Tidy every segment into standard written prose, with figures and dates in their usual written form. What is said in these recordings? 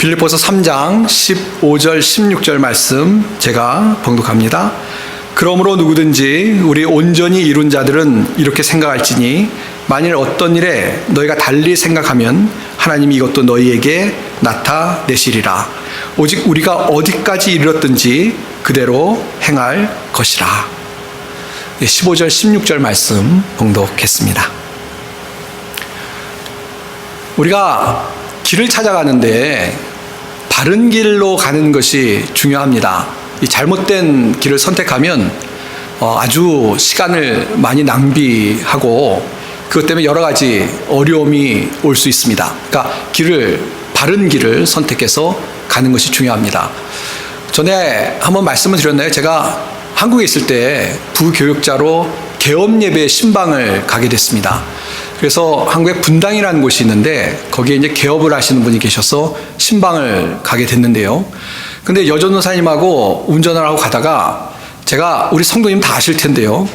빌립보서 3장 15절 16절 말씀 제가 봉독합니다. 그러므로 누구든지 우리 온전히 이룬 자들은 이렇게 생각할지니 만일 어떤 일에 너희가 달리 생각하면 하나님이 이것도 너희에게 나타내시리라. 오직 우리가 어디까지 이르렀든지 그대로 행할 것이라. 15절 16절 말씀 봉독했습니다. 우리가 길을 찾아가는데 바른 길로 가는 것이 중요합니다. 이 잘못된 길을 선택하면 아주 시간을 많이 낭비하고 그것 때문에 여러 가지 어려움이 올 수 있습니다. 그러니까 바른 길을 선택해서 가는 것이 중요합니다. 전에 한번 말씀을 드렸나요? 제가 한국에 있을 때 부교육자로 개업예배 신방을 가게 됐습니다. 그래서 한국에 분당이라는 곳이 있는데 거기에 이제 개업을 하시는 분이 계셔서 신방을 가게 됐는데요. 근데 여전도사님하고 운전을 하고 가다가 우리 성도님 다 아실 텐데요.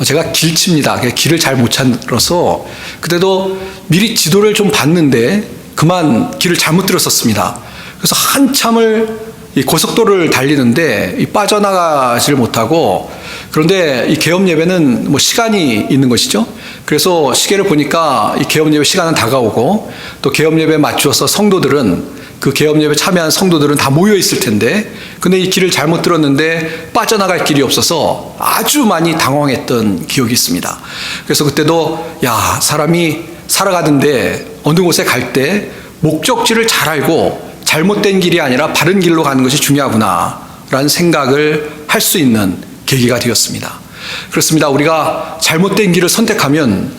제가 길칩니다. 길을 잘 못 찾아서 그때도 미리 지도를 좀 봤는데 그만 길을 잘못 들었었습니다. 그래서 한참을 이 고속도로를 달리는데 빠져나가지를 못하고, 그런데 이 개업 예배는 뭐 시간이 있는 것이죠. 그래서 시계를 보니까 이 개업 예배 시간은 다가오고 또 개업 예배에 맞추어서 그 개업 예배 참여한 성도들은 다 모여 있을 텐데, 근데 이 길을 잘못 들었는데 빠져나갈 길이 없어서 아주 많이 당황했던 기억이 있습니다. 그래서 그때도 사람이 살아가는데 어느 곳에 갈 때 목적지를 잘 알고 잘못된 길이 아니라 바른 길로 가는 것이 중요하구나 라는 생각을 할 수 있는 계기가 되었습니다. 그렇습니다. 우리가 잘못된 길을 선택하면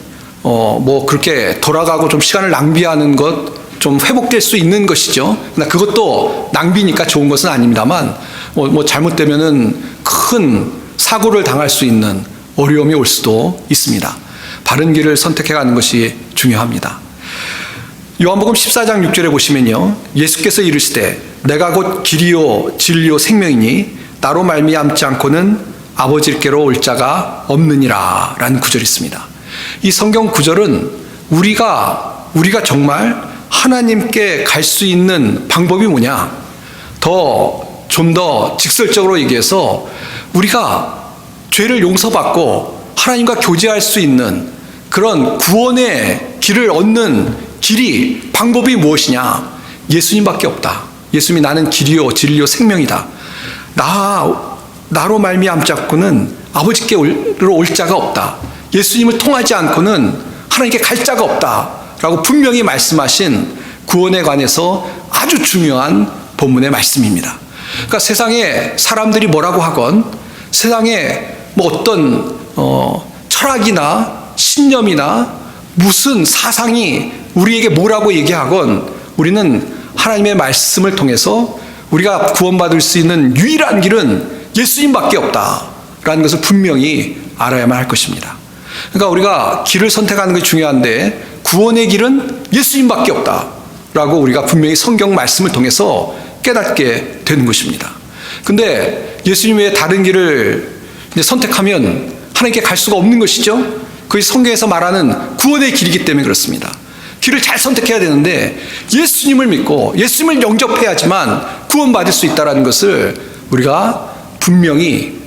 그렇게 돌아가고 좀 시간을 낭비하는 것 좀 회복될 수 있는 것이죠. 그러나 그것도 낭비니까 좋은 것은 아닙니다만 잘못되면은 큰 사고를 당할 수 있는 어려움이 올 수도 있습니다. 바른 길을 선택해 가는 것이 중요합니다. 요한복음 14장 6절에 보시면요, 예수께서 이르시되 내가 곧 길이요 진리요 생명이니 나로 말미암지 않고는 아버지께로 올 자가 없느니라 라는 구절이 있습니다. 이 성경 구절은 우리가 정말 하나님께 갈 수 있는 방법이 뭐냐, 좀 더 직설적으로 얘기해서 우리가 죄를 용서받고 하나님과 교제할 수 있는 그런 구원의 길을 얻는 방법이 무엇이냐? 예수님밖에 없다. 예수님이 나는 길이요 진리요 생명이다. 나로 말미암지 않고는 아버지께로 올 자가 없다. 예수님을 통하지 않고는 하나님께 갈 자가 없다 라고 분명히 말씀하신 구원에 관해서 아주 중요한 본문의 말씀입니다. 그러니까 세상에 사람들이 뭐라고 하건, 세상에 어떤 철학이나 신념이나 무슨 사상이 우리에게 뭐라고 얘기하건 우리는 하나님의 말씀을 통해서 우리가 구원받을 수 있는 유일한 길은 예수님밖에 없다라는 것을 분명히 알아야만 할 것입니다. 그러니까 우리가 길을 선택하는 것이 중요한데 구원의 길은 예수님밖에 없다라고 우리가 분명히 성경 말씀을 통해서 깨닫게 되는 것입니다. 근데 예수님 외에 다른 길을 선택하면 하나님께 갈 수가 없는 것이죠. 그것이 성경에서 말하는 구원의 길이기 때문에 그렇습니다. 길을 잘 선택해야 되는데 예수님을 믿고 예수님을 영접해야지만 구원받을 수 있다는 것을 우리가 분명히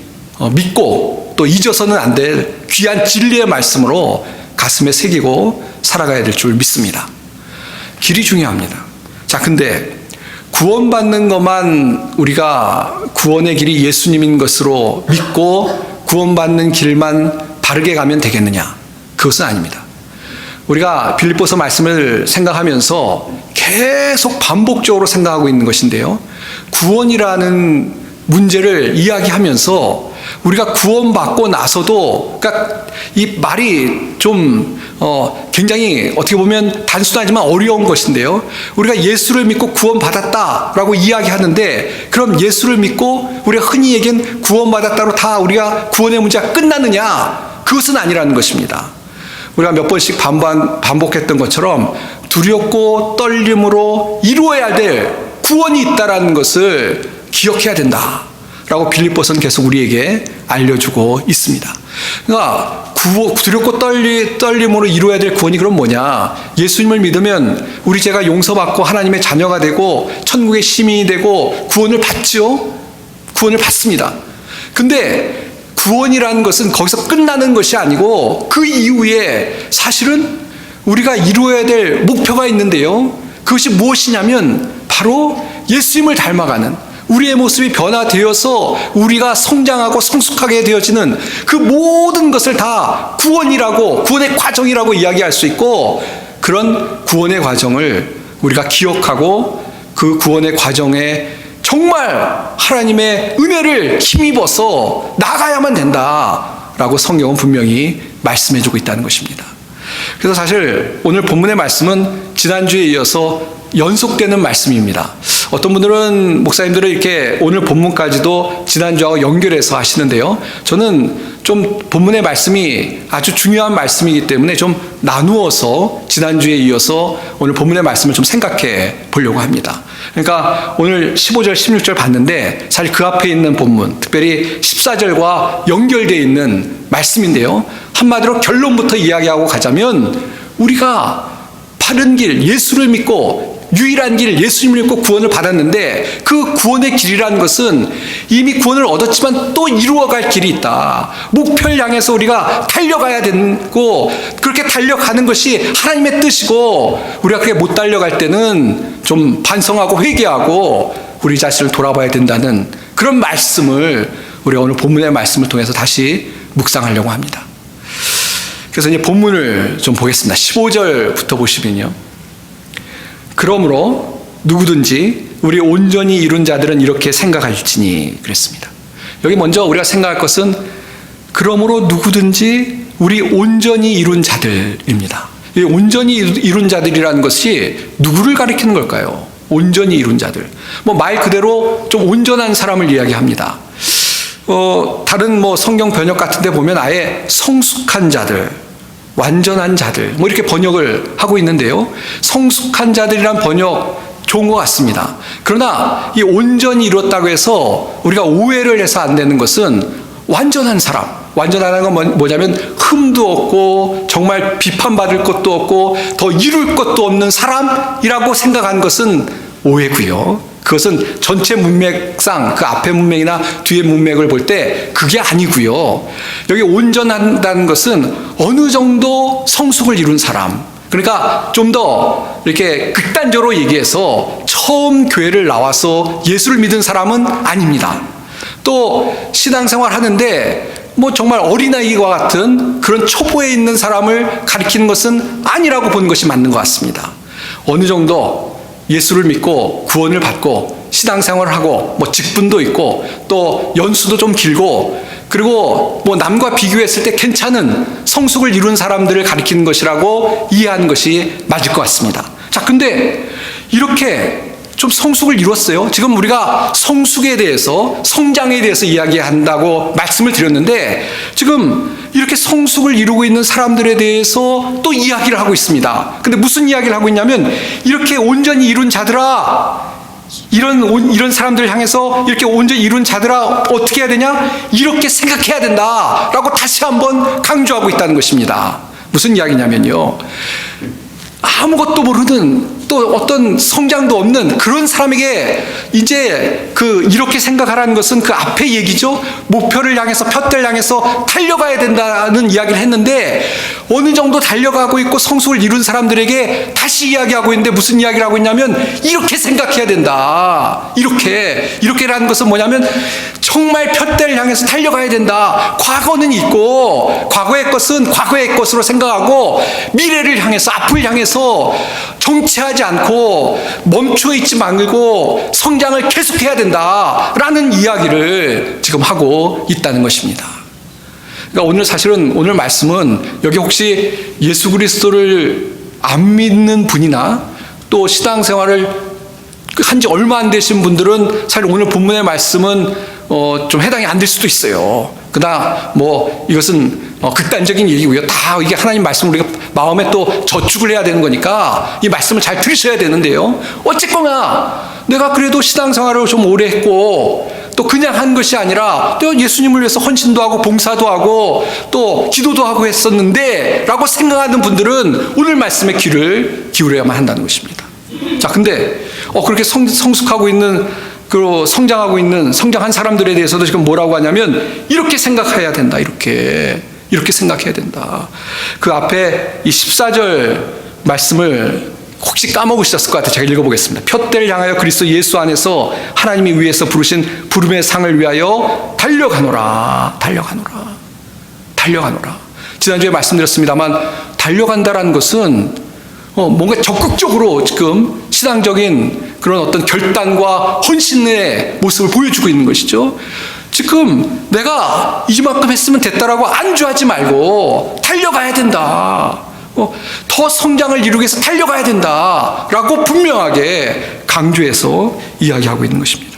믿고 또 잊어서는 안 될 귀한 진리의 말씀으로 가슴에 새기고 살아가야 될 줄 믿습니다. 길이 중요합니다. 근데 구원받는 것만 우리가 구원의 길이 예수님인 것으로 믿고 구원받는 길만 바르게 가면 되겠느냐? 그것은 아닙니다. 우리가 빌립보서 말씀을 생각하면서 계속 반복적으로 생각하고 있는 것인데요, 구원이라는 문제를 이야기하면서 우리가 구원받고 나서도, 그러니까 이 말이 좀 굉장히 어떻게 보면 단순하지만 어려운 것인데요, 우리가 예수를 믿고 구원받았다라고 이야기하는데 그럼 예수를 믿고 우리가 흔히 얘기한 구원받았다로 다 우리가 구원의 문제가 끝났느냐? 그것은 아니라는 것입니다. 우리가 몇 번씩 반복했던 것처럼 두렵고 떨림으로 이루어야 될 구원이 있다라는 것을 기억해야 된다 라고 빌립보서는 계속 우리에게 알려주고 있습니다. 그러니까 두렵고 떨림으로 이루어야 될 구원이 그럼 뭐냐? 예수님을 믿으면 우리 죄가 용서받고 하나님의 자녀가 되고 천국의 시민이 되고 구원을 받죠? 구원을 받습니다. 근데 구원이라는 것은 거기서 끝나는 것이 아니고 그 이후에 사실은 우리가 이루어야 될 목표가 있는데요. 그것이 무엇이냐면 바로 예수님을 닮아가는, 우리의 모습이 변화되어서 우리가 성장하고 성숙하게 되어지는 그 모든 것을 다 구원이라고, 구원의 과정이라고 이야기할 수 있고, 그런 구원의 과정을 우리가 기억하고 그 구원의 과정에 정말 하나님의 은혜를 힘입어서 나가야만 된다라고 성경은 분명히 말씀해주고 있다는 것입니다. 그래서 사실 오늘 본문의 말씀은 지난주에 이어서 연속되는 말씀입니다. 어떤 분들은 목사님들은 이렇게 오늘 본문까지도 지난주하고 연결해서 하시는데요. 저는 좀 본문의 말씀이 아주 중요한 말씀이기 때문에 좀 나누어서 지난주에 이어서 오늘 본문의 말씀을 좀 생각해 보려고 합니다. 그러니까 오늘 15절, 16절 봤는데 사실 그 앞에 있는 본문, 특별히 14절과 연결되어 있는 말씀인데요. 한마디로 결론부터 이야기하고 가자면 우리가 바른 길, 예수를 믿고 유일한 길, 예수님을 믿고 구원을 받았는데 그 구원의 길이라는 것은 이미 구원을 얻었지만 또 이루어갈 길이 있다. 목표를 향해서 우리가 달려가야 되고, 그렇게 달려가는 것이 하나님의 뜻이고, 우리가 그렇게 못 달려갈 때는 좀 반성하고 회개하고 우리 자신을 돌아봐야 된다는 그런 말씀을 우리가 오늘 본문의 말씀을 통해서 다시 묵상하려고 합니다. 그래서 이제 본문을 좀 보겠습니다. 15절부터 보시면요. 그러므로 누구든지 우리 온전히 이룬 자들은 이렇게 생각할지니 그랬습니다. 여기 먼저 우리가 생각할 것은 그러므로 누구든지 우리 온전히 이룬 자들입니다. 이 온전히 이룬 자들이라는 것이 누구를 가리키는 걸까요? 온전히 이룬 자들. 말 그대로 좀 온전한 사람을 이야기합니다. 다른 성경 번역 같은 데 보면 아예 성숙한 자들, 완전한 자들 이렇게 번역을 하고 있는데요. 성숙한 자들이란 번역 좋은 것 같습니다. 그러나 이 온전히 이뤘다고 해서 우리가 오해를 해서 안 되는 것은 완전한 사람, 완전하다는 건 뭐냐면 흠도 없고 정말 비판받을 것도 없고 더 이룰 것도 없는 사람이라고 생각한 것은 오해고요. 그것은 전체 문맥상 그 앞에 문맥이나 뒤에 문맥을 볼 때 그게 아니고요. 여기 온전한다는 것은 어느 정도 성숙을 이룬 사람, 그러니까 좀 더 이렇게 극단적으로 얘기해서 처음 교회를 나와서 예수를 믿은 사람은 아닙니다. 또 신앙생활 하는데 정말 어린아이와 같은 그런 초보에 있는 사람을 가리키는 것은 아니라고 보는 것이 맞는 것 같습니다. 어느 정도 예수를 믿고 구원을 받고 신앙생활을 하고 직분도 있고 또 연수도 좀 길고 그리고 남과 비교했을 때 괜찮은 성숙을 이룬 사람들을 가리키는 것이라고 이해하는 것이 맞을 것 같습니다. 자, 근데 이렇게 좀 성숙을 이뤘어요. 지금 우리가 성숙에 대해서, 성장에 대해서 이야기한다고 말씀을 드렸는데 지금 이렇게 성숙을 이루고 있는 사람들에 대해서 또 이야기를 하고 있습니다. 근데 무슨 이야기를 하고 있냐면 이렇게 온전히 이룬 자들아, 이런 사람들을 향해서 이렇게 온전히 이룬 자들아 어떻게 해야 되냐? 이렇게 생각해야 된다라고 다시 한번 강조하고 있다는 것입니다. 무슨 이야기냐면요. 아무것도 모르는 또 어떤 성장도 없는 그런 사람에게 이제 이렇게 생각하라는 것은 그 앞에 얘기죠. 목표를 향해서, 푯대를 향해서 달려가야 된다는 이야기를 했는데 어느 정도 달려가고 있고 성숙을 이룬 사람들에게 다시 이야기하고 있는데 무슨 이야기를 하고 있냐면 이렇게 생각해야 된다. 이렇게라는 것은 뭐냐면 정말 푯대를 향해서 달려가야 된다. 과거는 있고 과거의 것은 과거의 것으로 생각하고 미래를 향해서, 앞을 향해서 정체하지 않고 멈춰 있지 말고 성장을 계속해야 된다라는 이야기를 지금 하고 있다는 것입니다. 그러니까 오늘 말씀은 여기 혹시 예수 그리스도를 안 믿는 분이나 또 신앙생활을 한지 얼마 안 되신 분들은 사실 오늘 본문의 말씀은 좀 해당이 안 될 수도 있어요. 그러나 이것은 극단적인 얘기고요. 다 이게 하나님 말씀을 우리가 마음에 또 저축을 해야 되는 거니까 이 말씀을 잘 들으셔야 되는데요. 어쨌거나 내가 그래도 신앙생활을 좀 오래 했고 또 그냥 한 것이 아니라 또 예수님을 위해서 헌신도 하고 봉사도 하고 또 기도도 하고 했었는데 라고 생각하는 분들은 오늘 말씀에 귀를 기울여야만 한다는 것입니다. 자, 근데 그렇게 성숙하고 있는, 그리고 성장한 사람들에 대해서도 지금 뭐라고 하냐면 이렇게 생각해야 된다. 이렇게 생각해야 된다. 그 앞에 이 14절 말씀을 혹시 까먹으셨을 것 같아요. 제가 읽어보겠습니다. 푯대를 향하여 그리스도 예수 안에서 하나님이 위에서 부르신 부름의 상을 위하여 달려가노라. 지난주에 말씀드렸습니다만 달려간다라는 것은 뭔가 적극적으로 지금 신앙적인 그런 어떤 결단과 헌신의 모습을 보여주고 있는 것이죠. 지금 내가 이만큼 했으면 됐다라고 안주하지 말고 달려가야 된다. 더 성장을 이루기 위해서 달려가야 된다라고 분명하게 강조해서 이야기하고 있는 것입니다.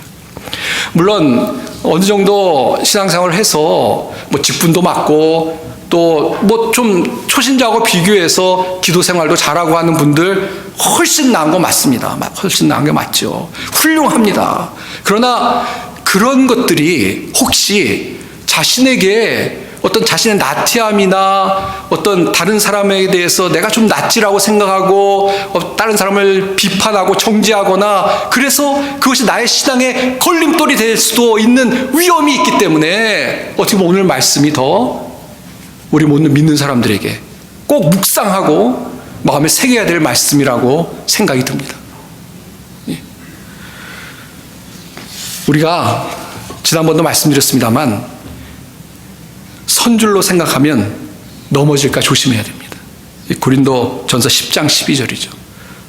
물론 어느 정도 신앙생활을 해서 직분도 맡고 또 좀 초신자하고 비교해서 기도 생활도 잘하고 하는 분들 훨씬 나은 거 맞습니다. 훨씬 나은 게 맞죠. 훌륭합니다. 그러나 그런 것들이 혹시 자신에게 어떤 자신의 나티함이나 어떤 다른 사람에 대해서 내가 좀 낫지라고 생각하고 다른 사람을 비판하고 정죄하거나 그래서 그것이 나의 신앙의 걸림돌이 될 수도 있는 위험이 있기 때문에 어떻게 보면 오늘 말씀이 더 우리 모든 믿는 사람들에게 꼭 묵상하고 마음에 새겨야 될 말씀이라고 생각이 듭니다. 우리가 지난번도 말씀드렸습니다만 선줄로 생각하면 넘어질까 조심해야 됩니다. 고린도전서 10장 12절이죠.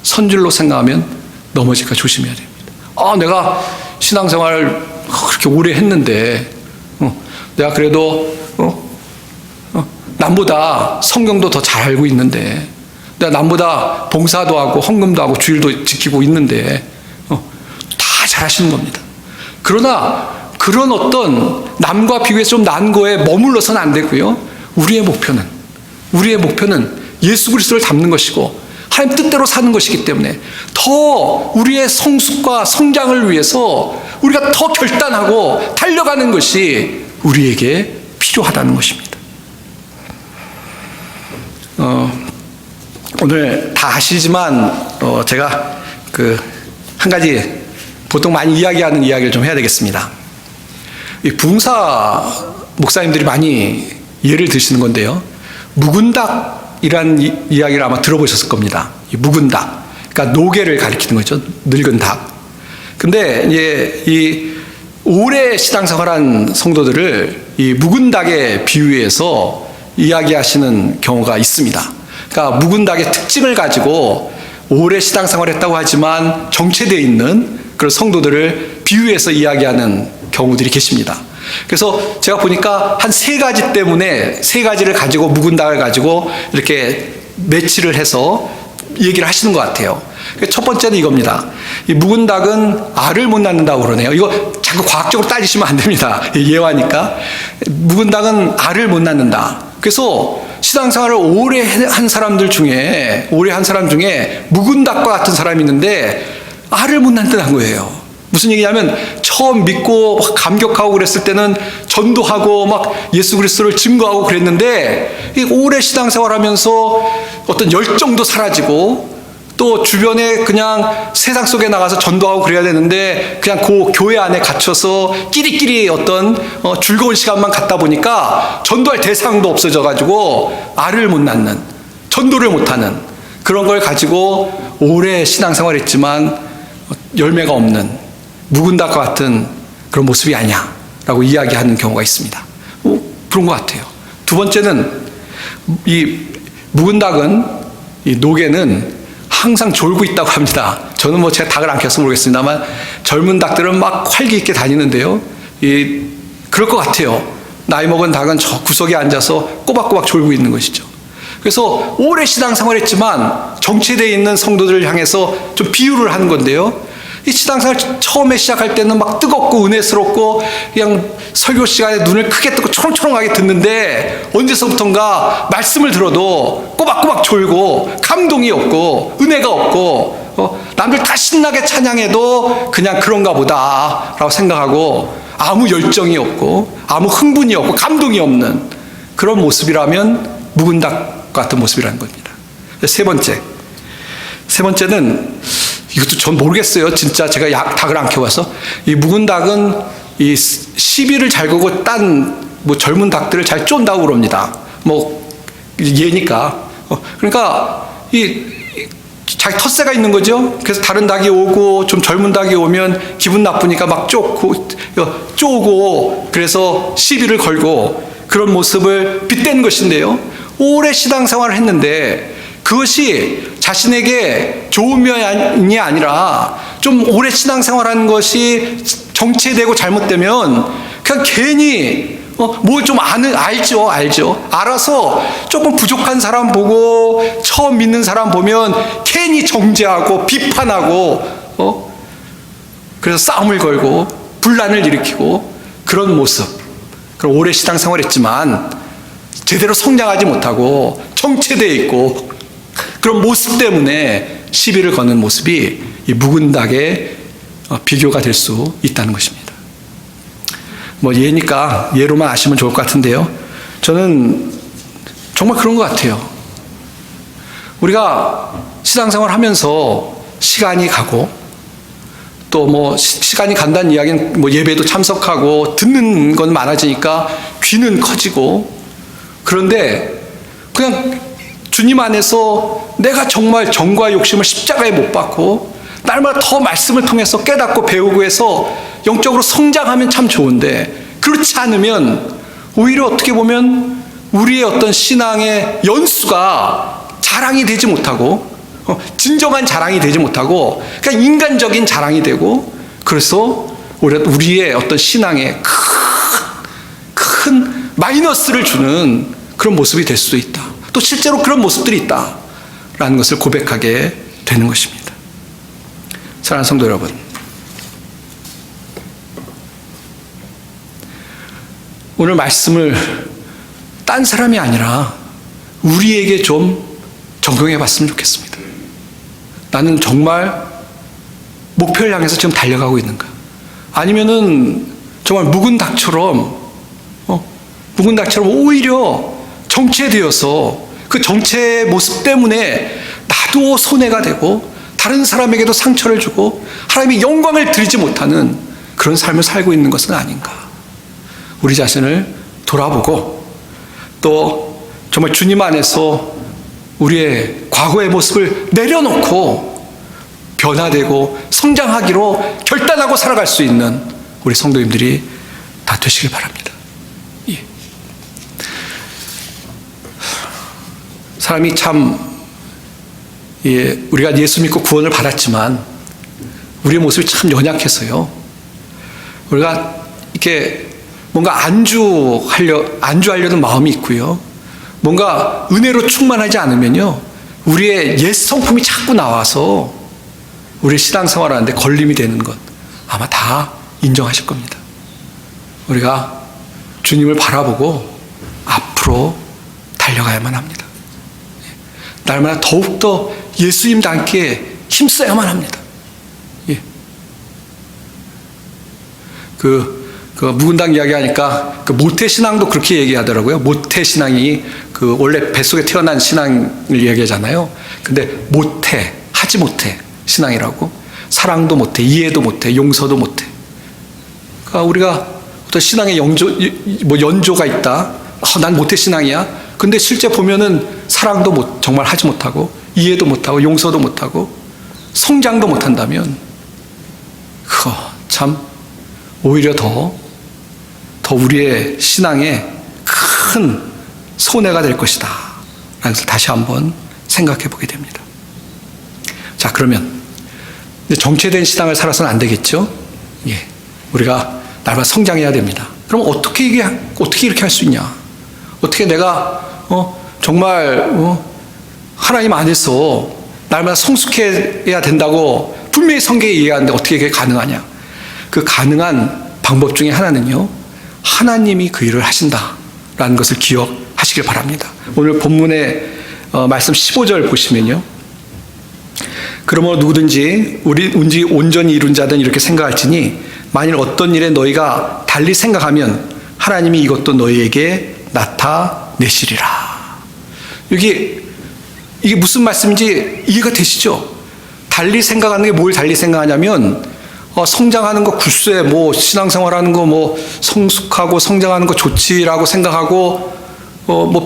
선줄로 생각하면 넘어질까 조심해야 됩니다. 내가 신앙생활 그렇게 오래 했는데 내가 그래도 남보다 성경도 더 잘 알고 있는데 내가 남보다 봉사도 하고 헌금도 하고 주일도 지키고 있는데 다 잘하시는 겁니다. 그러나 그런 어떤 남과 비교해서 좀 나은 거에 머물러서는 안 되고요. 우리의 목표는 예수 그리스도를 닮는 것이고 하나님 뜻대로 사는 것이기 때문에 더 우리의 성숙과 성장을 위해서 우리가 더 결단하고 달려가는 것이 우리에게 필요하다는 것입니다. 오늘 다 아시지만 제가 한 가지 보통 많이 이야기하는 이야기를 좀 해야 되겠습니다. 이 부흥사 목사님들이 많이 예를 드시는 건데요. 묵은닭이라는 이야기를 아마 들어보셨을 겁니다. 이 묵은닭, 그러니까 노개를 가리키는 거죠. 늙은 닭. 근데 이제 이 오래 신앙생활한 성도들을 이 묵은닭에 비유해서 이야기하시는 경우가 있습니다. 그러니까 묵은닭의 특징을 가지고 오래 신앙생활했다고 하지만 정체되어 있는 그런 성도들을 비유해서 이야기하는 경우들이 계십니다. 그래서 제가 보니까 한 3가지 때문에 3가지를 가지고 묵은닭을 가지고 이렇게 매치를 해서 얘기를 하시는 것 같아요. 첫 번째는 이겁니다. 이 묵은닭은 알을 못 낳는다고 그러네요. 이거 자꾸 과학적으로 따지시면 안 됩니다. 예화니까. 묵은닭은 알을 못 낳는다. 그래서 신앙생활을 오래 한 사람 중에 묵은닭과 같은 사람이 있는데 알을 못 낳는다는 거예요. 무슨 얘기냐면 처음 믿고 감격하고 그랬을 때는 전도하고 막 예수 그리스도를 증거하고 그랬는데 오래 신앙생활하면서 어떤 열정도 사라지고 또 주변에 그냥 세상 속에 나가서 전도하고 그래야 되는데 그냥 그 교회 안에 갇혀서 끼리끼리 어떤 즐거운 시간만 갖다 보니까 전도할 대상도 없어져가지고 알을 못 낳는, 전도를 못하는 그런 걸 가지고 오래 신앙생활했지만 열매가 없는 묵은닭과 같은 그런 모습이 아니냐라고 이야기하는 경우가 있습니다. 그런 것 같아요. 두 번째는 이 묵은닭은, 이 노개는 항상 졸고 있다고 합니다. 저는 제가 닭을 안 키워서 모르겠습니다만 젊은 닭들은 막 활기 있게 다니는데요. 그럴 것 같아요. 나이 먹은 닭은 저 구석에 앉아서 꼬박꼬박 졸고 있는 것이죠. 그래서 오래 신앙생활했지만 정체되어 있는 성도들을 향해서 좀 비유를 하는 건데요. 이 신앙생활 처음에 시작할 때는 막 뜨겁고 은혜스럽고 그냥 설교 시간에 눈을 크게 뜨고 초롱초롱하게 듣는데 언제서부턴가 말씀을 들어도 꼬박꼬박 졸고 감동이 없고 은혜가 없고 남들 다 신나게 찬양해도 그냥 그런가 보다 라고 생각하고 아무 열정이 없고 아무 흥분이 없고 감동이 없는 그런 모습이라면 묵은 닭 같은 모습이라는 겁니다. 세 번째는 이것도 전 모르겠어요. 진짜 제가 닭을 안 키워봐서. 이 묵은 닭은 이 시비를 잘 거고 딴 뭐 젊은 닭들을 잘 쫀다고 그럽니다. 뭐 얘니까. 그러니까 자기 텃세가 있는 거죠. 그래서 다른 닭이 오고 좀 젊은 닭이 오면 기분 나쁘니까 막 쪼고 그래서 시비를 걸고 그런 모습을 빗댄 것인데요. 오래 신앙생활을 했는데 그것이 자신에게 좋은 면이 아니라 좀 오래 신앙생활하는 것이 정체되고 잘못되면 그냥 괜히 뭐 좀 알죠. 알아서 조금 부족한 사람 보고 처음 믿는 사람 보면 괜히 정죄하고 비판하고 그래서 싸움을 걸고 분란을 일으키고 그런 모습. 그럼 오래 신앙생활했지만 제대로 성장하지 못하고 정체되어 있고 그런 모습 때문에 시비를 거는 모습이 이 묵은 닭의 비교가 될 수 있다는 것입니다. 뭐 예니까 예로만 아시면 좋을 것 같은데요. 저는 정말 그런 것 같아요. 우리가 신앙생활 하면서 시간이 가고 또 뭐 시간이 간다는 이야기는 뭐 예배도 참석하고 듣는 건 많아지니까 귀는 커지고 그런데 그냥 주님 안에서 내가 정말 정과 욕심을 십자가에 못 박고 날마다 더 말씀을 통해서 깨닫고 배우고 해서 영적으로 성장하면 참 좋은데 그렇지 않으면 오히려 어떻게 보면 우리의 어떤 신앙의 연수가 자랑이 되지 못하고 진정한 자랑이 되지 못하고 그냥 인간적인 자랑이 되고 그래서 오히려 우리의 어떤 신앙에 큰 마이너스를 주는 그런 모습이 될 수도 있다. 또 실제로 그런 모습들이 있다라는 것을 고백하게 되는 것입니다. 사랑하는 성도 여러분, 오늘 말씀을 딴 사람이 아니라 우리에게 좀 적용해 봤으면 좋겠습니다. 나는 정말 목표를 향해서 지금 달려가고 있는가? 아니면은 정말 묵은 닭처럼 오히려 정체되어서 그 정체의 모습 때문에 나도 손해가 되고 다른 사람에게도 상처를 주고 하나님의 영광을 드리지 못하는 그런 삶을 살고 있는 것은 아닌가. 우리 자신을 돌아보고 또 정말 주님 안에서 우리의 과거의 모습을 내려놓고 변화되고 성장하기로 결단하고 살아갈 수 있는 우리 성도님들이 다 되시길 바랍니다. 예. 사람이 참 우리가 예수 믿고 구원을 받았지만 우리의 모습이 참 연약해서요. 우리가 이렇게 뭔가 안주하려는 마음이 있고요. 뭔가 은혜로 충만하지 않으면요. 우리의 옛 성품이 자꾸 나와서 우리 신앙생활 하는데 걸림이 되는 것 아마 다 인정하실 겁니다. 우리가 주님을 바라보고 앞으로 달려가야만 합니다. 날마다 더욱더 예수님 닮게 힘써야만 합니다. 예. 묵은 닭 이야기하니까 모태신앙도 그렇게 얘기하더라고요. 모태신앙이 원래 뱃속에 태어난 신앙을 얘기하잖아요. 근데 하지 못해 신앙이라고. 사랑도 못해, 이해도 못해, 용서도 못해. 그러니까 우리가 어떤 신앙의 연조가 있다. 난 모태신앙이야. 근데 실제 보면은 사랑도 정말 하지 못하고 이해도 못하고 용서도 못하고 성장도 못한다면 그거 참 오히려 더 우리의 신앙에 큰 손해가 될 것이다 라는 것을 다시 한번 생각해 보게 됩니다. 자, 그러면 정체된 신앙을 살아서는 안 되겠죠? 예, 우리가 날마다 성장해야 됩니다. 그럼 어떻게 이렇게 할 수 있냐? 어떻게 내가 정말 하나님 안에서 날마다 성숙해야 된다고 분명히 성경에 얘기하는데 어떻게 그게 가능하냐? 그 가능한 방법 중에 하나는요, 하나님이 그 일을 하신다라는 것을 기억하시길 바랍니다. 오늘 본문의 말씀 15절 보시면요, 그러므로 누구든지 운지 온전히 이룬 자든 이렇게 생각할지니 만일 어떤 일에 너희가 달리 생각하면 하나님이 이것도 너희에게 나타내시리라. 이게 무슨 말씀인지 이해가 되시죠? 달리 생각하는 게 뭘 달리 생각하냐면 성장하는 거 글쎄 신앙생활하는 거 성숙하고 성장하는 거 좋지라고 생각하고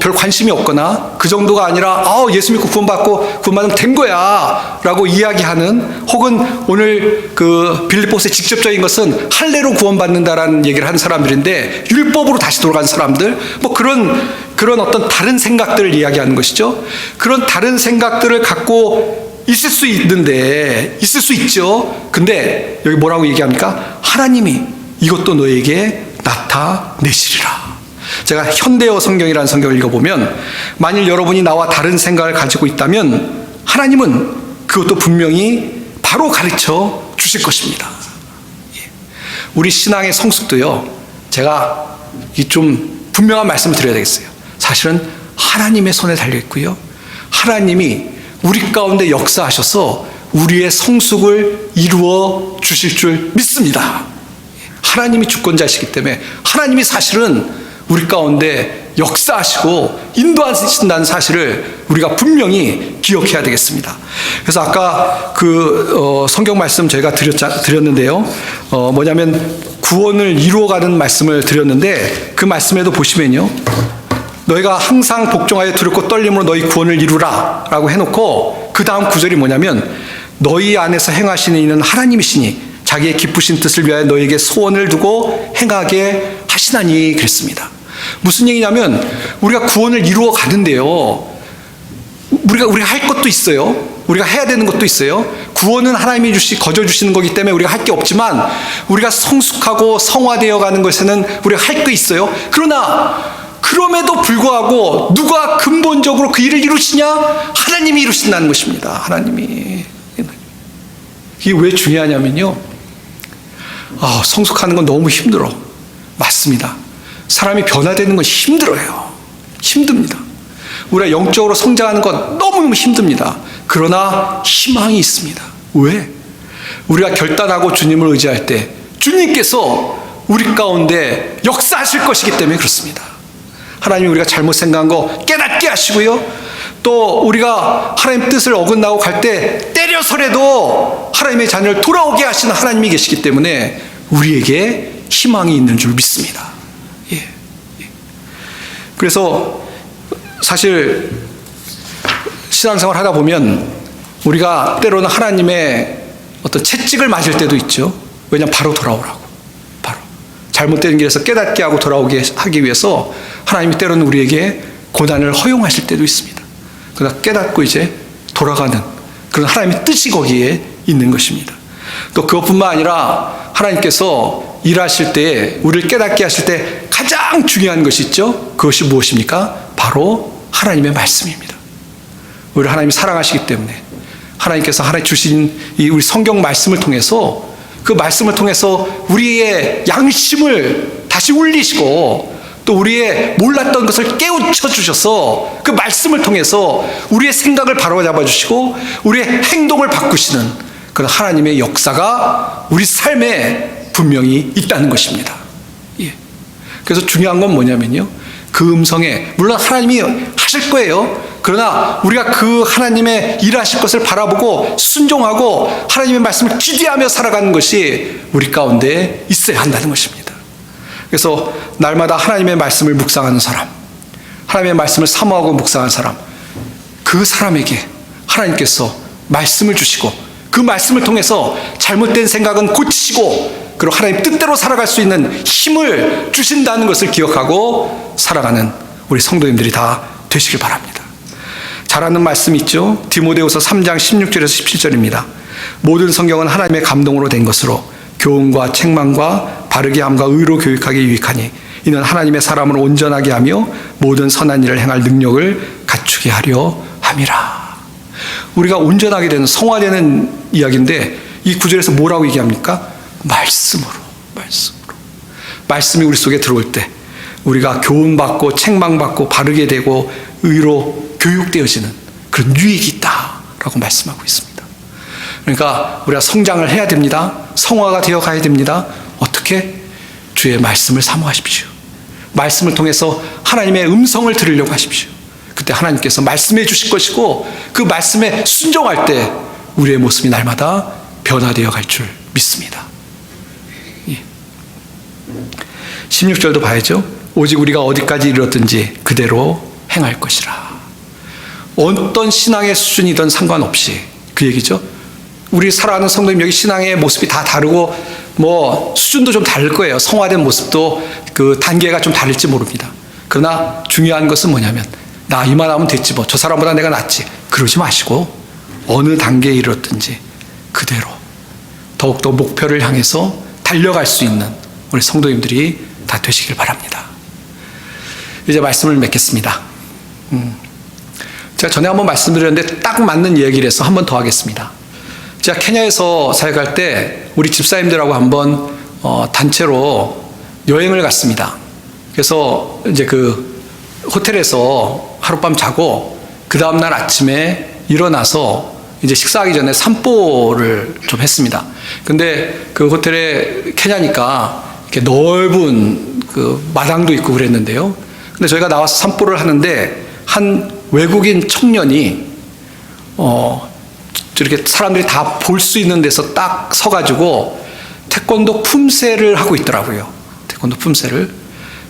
별 관심이 없거나 그 정도가 아니라 예수 믿고 구원받으면 된 거야 라고 이야기하는, 혹은 오늘 그 빌립보서의 직접적인 것은 할례로 구원받는다라는 얘기를 하는 사람들인데 율법으로 다시 돌아간 사람들, 그런 어떤 다른 생각들을 이야기하는 것이죠. 그런 다른 생각들을 갖고 있을 수 있죠. 근데 여기 뭐라고 얘기합니까? 하나님이 이것도 너에게 나타내시리라. 제가 현대어 성경이라는 성경을 읽어보면 만일 여러분이 나와 다른 생각을 가지고 있다면 하나님은 그것도 분명히 바로 가르쳐 주실 것입니다. 우리 신앙의 성숙도요, 제가 좀 분명한 말씀을 드려야 되겠어요. 사실은 하나님의 손에 달려있고요, 하나님이 우리 가운데 역사하셔서 우리의 성숙을 이루어 주실 줄 믿습니다. 하나님이 주권자이시기 때문에 하나님이 사실은 우리 가운데 역사하시고 인도하신다는 사실을 우리가 분명히 기억해야 되겠습니다. 그래서 아까 성경 말씀 저희가 드렸는데요. 뭐냐면 구원을 이루어가는 말씀을 드렸는데 그 말씀에도 보시면요. 너희가 항상 복종하여 두렵고 떨림으로 너희 구원을 이루라 라고 해놓고 그 다음 구절이 뭐냐면 너희 안에서 행하시는 이는 하나님이시니 자기의 기쁘신 뜻을 위하여 너희에게 소원을 두고 행하게 하시나니 그랬습니다. 무슨 얘기냐면 우리가 구원을 이루어 가는데요, 우리가 할 것도 있어요. 우리가 해야 되는 것도 있어요. 구원은 하나님이 거저 주시는 거기 때문에 우리가 할 게 없지만 우리가 성숙하고 성화되어 가는 것에는 우리가 할 게 있어요. 그럼에도 불구하고 누가 근본적으로 그 일을 이루시냐? 하나님이 이루신다는 것입니다. 하나님이. 이게 왜 중요하냐면요, 성숙하는 건 너무 힘들어. 맞습니다. 사람이 변화되는 건 힘듭니다. 우리가 영적으로 성장하는 건 너무너무 힘듭니다. 그러나 희망이 있습니다. 왜? 우리가 결단하고 주님을 의지할 때 주님께서 우리 가운데 역사하실 것이기 때문에 그렇습니다. 하나님이 우리가 잘못 생각한 거 깨닫게 하시고요, 또 우리가 하나님 뜻을 어긋나고 갈 때 때려서라도 하나님의 자녀를 돌아오게 하시는 하나님이 계시기 때문에 우리에게 희망이 있는 줄 믿습니다. 그래서 사실 신앙생활 하다 보면 우리가 때로는 하나님의 어떤 채찍을 맞을 때도 있죠. 왜냐하면 바로 돌아오라고, 바로 잘못된 길에서 깨닫게 하고 돌아오게 하기 위해서 하나님이 때로는 우리에게 고난을 허용하실 때도 있습니다. 그러나 깨닫고 이제 돌아가는 그런 하나님의 뜻이 거기에 있는 것입니다. 또 그것뿐만 아니라 하나님께서 일하실 때, 우리를 깨닫게 하실 때 가장 중요한 것이 있죠. 그것이 무엇입니까? 바로 하나님의 말씀입니다. 우리를 하나님이 사랑하시기 때문에 하나님께서 하나님 주신 이 우리 성경 말씀을 통해서, 그 말씀을 통해서 우리의 양심을 다시 울리시고 또 우리의 몰랐던 것을 깨우쳐 주셔서 그 말씀을 통해서 우리의 생각을 바로잡아 주시고 우리의 행동을 바꾸시는 그런 하나님의 역사가 우리 삶에 분명히 있다는 것입니다. 그래서 중요한 건 뭐냐면요, 그 음성에 물론 하나님이 하실 거예요. 그러나 우리가 그 하나님의 일하실 것을 바라보고 순종하고 하나님의 말씀을 기대하며 살아가는 것이 우리 가운데 있어야 한다는 것입니다. 그래서 날마다 하나님의 말씀을 묵상하는 사람, 하나님의 말씀을 사모하고 묵상하는 사람, 그 사람에게 하나님께서 말씀을 주시고 그 말씀을 통해서 잘못된 생각은 고치시고 그리고 하나님 뜻대로 살아갈 수 있는 힘을 주신다는 것을 기억하고 살아가는 우리 성도님들이 다 되시길 바랍니다. 잘 아는 말씀이 있죠. 디모데후서 3장 16절에서 17절입니다. 모든 성경은 하나님의 감동으로 된 것으로 교훈과 책망과 바르게 함과 의로 교육하기 유익하니 이는 하나님의 사람을 온전하게 하며 모든 선한 일을 행할 능력을 갖추게 하려 함이라. 우리가 온전하게 되는, 성화되는 이야기인데 이 구절에서 뭐라고 얘기합니까? 말씀으로. 말씀이 우리 속에 들어올 때 우리가 교훈받고 책망받고 바르게 되고 의로 교육되어지는 그런 유익이 있다라고 말씀하고 있습니다. 그러니까 우리가 성장을 해야 됩니다. 성화가 되어 가야 됩니다. 어떻게? 주의 말씀을 사모하십시오. 말씀을 통해서 하나님의 음성을 들으려고 하십시오. 그때 하나님께서 말씀해 주실 것이고 그 말씀에 순종할 때 우리의 모습이 날마다 변화되어 갈 줄 믿습니다. 16절도 봐야죠. 오직 우리가 어디까지 이르렀든지 그대로 행할 것이라. 어떤 신앙의 수준이든 상관없이 그 얘기죠. 우리 살아가는 성도님 여기 신앙의 모습이 다 다르고 뭐 수준도 좀 다를 거예요. 성화된 모습도 그 단계가 좀 다를지 모릅니다. 그러나 중요한 것은 뭐냐면 나 이만하면 됐지 뭐 저 사람보다 내가 낫지 그러지 마시고 어느 단계에 이르렀든지 그대로 더욱더 목표를 향해서 달려갈 수 있는 우리 성도님들이 다 되시길 바랍니다. 이제 말씀을 맺겠습니다. 제가 전에 한번 말씀드렸는데 딱 맞는 얘기를 해서 한 번 더 하겠습니다. 제가 케냐에서 사역할 때 우리 집사님들하고 한번 단체로 여행을 갔습니다. 그래서 이제 그 호텔에서 하룻밤 자고 그 다음날 아침에 일어나서 이제 식사하기 전에 산보를 좀 했습니다. 근데 그 호텔에 케냐니까 이렇게 넓은 그 마당도 있고 그랬는데요. 근데 저희가 나와서 산보를 하는데 한 외국인 청년이 저렇게 사람들이 다 볼 수 있는 데서 딱 서가지고 태권도 품새를 하고 있더라고요. 태권도 품새를.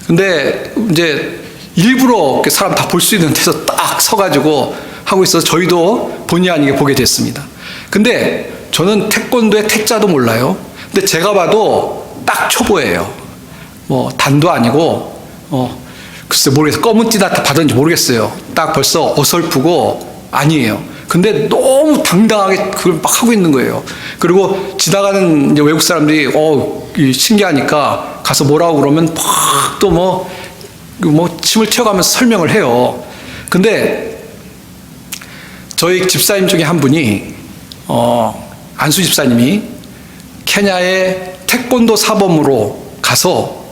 근데 이제 일부러 사람 다 볼 수 있는 데서 딱 서가지고 하고 있어서 저희도 본의 아니게 보게 됐습니다. 근데 저는 태권도의 태자도 몰라요. 근데 제가 봐도 딱 초보예요. 뭐 단도 아니고 글쎄 모르겠어요. 검은 띠 받았는지 모르겠어요. 딱 벌써 어설프고 아니에요. 근데 너무 당당하게 그걸 막 하고 있는 거예요. 그리고 지나가는 이제 외국 사람들이 신기하니까 가서 뭐라고 그러면 막 또 뭐 침을 튀어가면서 설명을 해요. 근데 저희 집사님 중에 한 분이 안수 집사님이 케냐의 태권도 사범으로 가서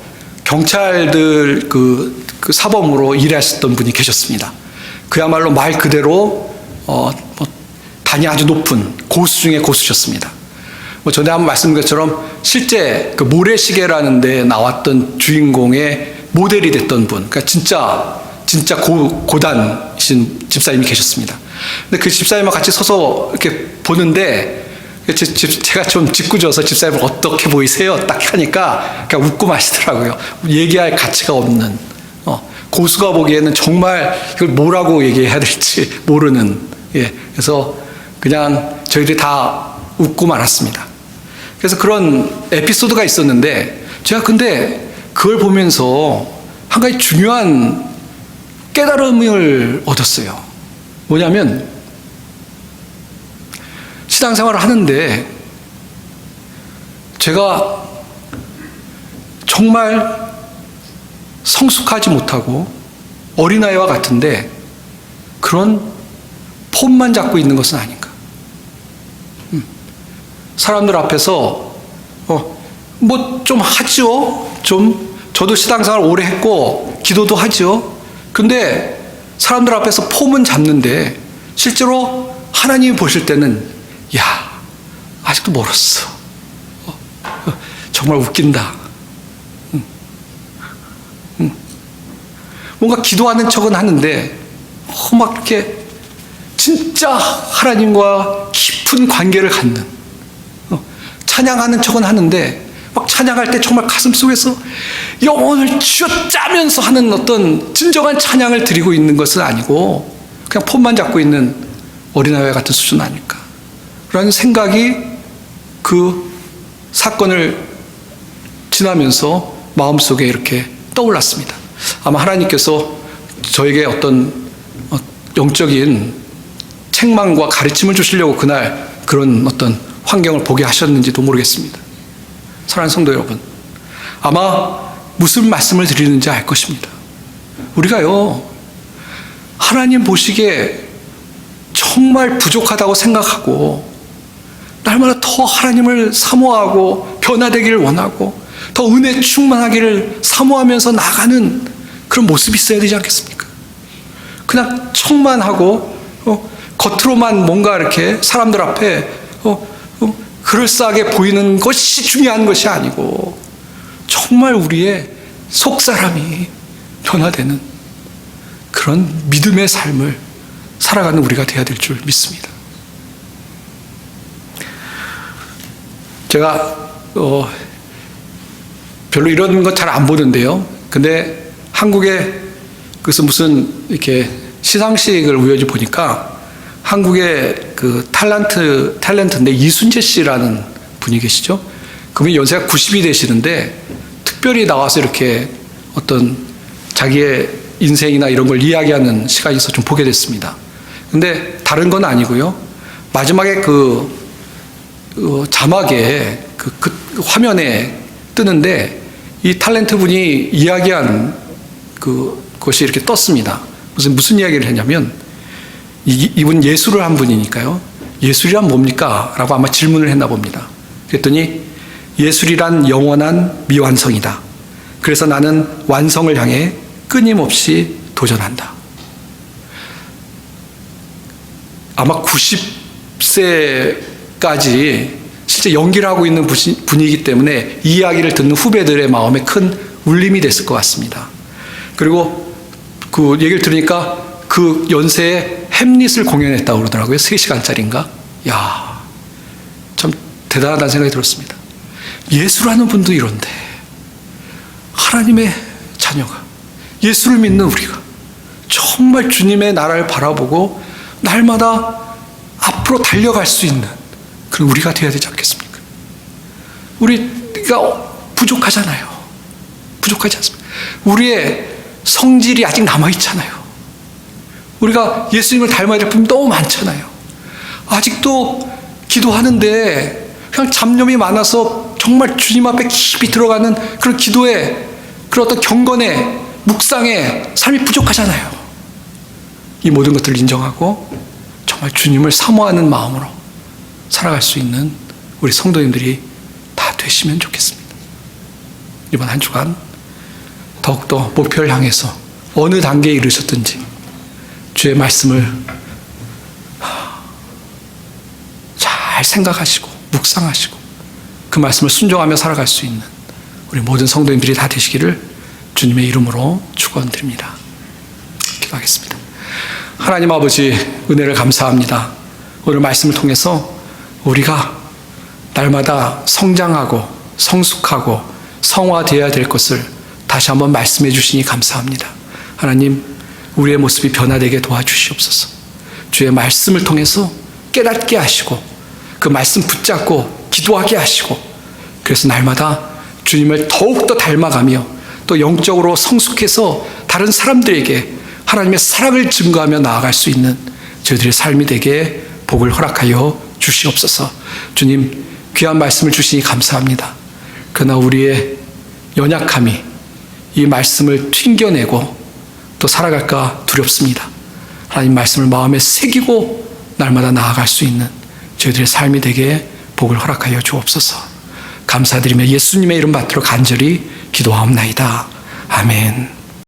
경찰들 그 사범으로 일하셨던 분이 계셨습니다. 그야말로 말 그대로 단이 아주 높은 고수 중에 고수셨습니다. 뭐 전에 한번 말씀드린 것처럼 실제 그 모래시계라는 데 나왔던 주인공의 모델이 됐던 분, 그러니까 진짜 고단이신 집사님이 계셨습니다. 근데 그 집사님과 같이 서서 이렇게 보는데 제가 좀 짓궂어서 집사님을 어떻게 보이세요? 딱 하니까 그냥 웃고 마시더라고요. 얘기할 가치가 없는 고수가 보기에는 정말 이걸 뭐라고 얘기해야 될지 모르는 그래서 그냥 저희들이 다 웃고 말았습니다. 그래서 그런 에피소드가 있었는데 제가 근데 그걸 보면서 한 가지 중요한 깨달음을 얻었어요. 뭐냐면 신앙생활을 하는데 제가 정말 성숙하지 못하고 어린아이와 같은데 그런 폼만 잡고 있는 것은 아닌가. 사람들 앞에서 뭐 좀 하죠. 저도 신앙생활 오래 했고 기도도 하죠. 근데 사람들 앞에서 폼은 잡는데 실제로 하나님이 보실 때는 야 아직도 멀었어. 정말 웃긴다. 뭔가 기도하는 척은 하는데 막 이렇게 진짜 하나님과 깊은 관계를 갖는 찬양하는 척은 하는데 막 찬양할 때 정말 가슴 속에서 영혼을 쥐어짜면서 하는 어떤 진정한 찬양을 드리고 있는 것은 아니고 그냥 폼만 잡고 있는 어린아이 같은 수준 아닐까 라는 생각이 그 사건을 지나면서 마음속에 이렇게 떠올랐습니다. 아마 하나님께서 저에게 어떤 영적인 책망과 가르침을 주시려고 그날 그런 어떤 환경을 보게 하셨는지도 모르겠습니다. 사랑하는 성도 여러분, 아마 무슨 말씀을 드리는지 알 것입니다. 우리가요, 하나님 보시기에 정말 부족하다고 생각하고 날마다 더 하나님을 사모하고 변화되기를 원하고 더 은혜 충만하기를 사모하면서 나가는 그런 모습이 있어야 되지 않겠습니까? 그냥 척만 하고 겉으로만 뭔가 이렇게 사람들 앞에 그럴싸하게 보이는 것이 중요한 것이 아니고 정말 우리의 속사람이 변화되는 그런 믿음의 삶을 살아가는 우리가 되어야 될 줄 믿습니다. 제가 별로 이런 것 잘 안 보는데요. 근데 한국에 그래서 무슨 이렇게 시상식을 우연히 보니까 한국의 그 탤런트인데 이순재 씨라는 분이 계시죠. 그분이 연세가 90이 되시는데 특별히 나와서 이렇게 어떤 자기의 인생이나 이런 걸 이야기하는 시간이 있어서 좀 보게 됐습니다. 근데 다른 건 아니고요. 마지막에 자막에 그 화면에 뜨는데 이 탤런트 분이 이야기한 그것이 이렇게 떴습니다. 무슨 이야기를 했냐면 이분 예술을 한 분이니까요. 예술이란 뭡니까? 라고 아마 질문을 했나 봅니다. 그랬더니 예술이란 영원한 미완성이다. 그래서 나는 완성을 향해 끊임없이 도전한다. 아마 90세까지 실제 연기를 하고 있는 분이기 때문에 이 이야기를 듣는 후배들의 마음에 큰 울림이 됐을 것 같습니다. 그리고 그 얘기를 들으니까 그 연세에 햄릿을 공연했다고 그러더라고요. 3시간짜리인가? 야, 참 대단하다는 생각이 들었습니다. 예술하는 분도 이런데 하나님의 자녀가, 예수를 믿는 우리가 정말 주님의 나라를 바라보고 날마다 앞으로 달려갈 수 있는 그런 우리가 되어야 되지 않겠습니까? 우리가 부족하잖아요. 부족하지 않습니까? 우리의 성질이 아직 남아있잖아요. 우리가 예수님을 닮아야 될 부분이 너무 많잖아요. 아직도 기도하는데 그냥 잡념이 많아서 정말 주님 앞에 깊이 들어가는 그런 기도에, 그런 어떤 경건에, 묵상에 삶이 부족하잖아요. 이 모든 것들을 인정하고 정말 주님을 사모하는 마음으로 살아갈 수 있는 우리 성도님들이 다 되시면 좋겠습니다. 이번 한 주간 더욱더 목표를 향해서 어느 단계에 이르셨든지 주의 말씀을 잘 생각하시고 묵상하시고 그 말씀을 순종하며 살아갈 수 있는 우리 모든 성도님들이 다 되시기를 주님의 이름으로 축원드립니다. 기도하겠습니다. 하나님 아버지, 은혜를 감사합니다. 오늘 말씀을 통해서 우리가 날마다 성장하고 성숙하고 성화되어야 될 것을 다시 한번 말씀해 주시니 감사합니다. 하나님, 우리의 모습이 변화되게 도와주시옵소서. 주의 말씀을 통해서 깨닫게 하시고 그 말씀 붙잡고 기도하게 하시고, 그래서 날마다 주님을 더욱더 닮아가며 또 영적으로 성숙해서 다른 사람들에게 하나님의 사랑을 증거하며 나아갈 수 있는 저희들의 삶이 되게 복을 허락하여 주시옵소서. 주님, 귀한 말씀을 주시니 감사합니다. 그러나 우리의 연약함이 이 말씀을 튕겨내고 또 살아갈까 두렵습니다. 하나님 말씀을 마음에 새기고 날마다 나아갈 수 있는 저희들의 삶이 되게 복을 허락하여 주옵소서. 감사드리며 예수님의 이름 받들어 간절히 기도하옵나이다. 아멘.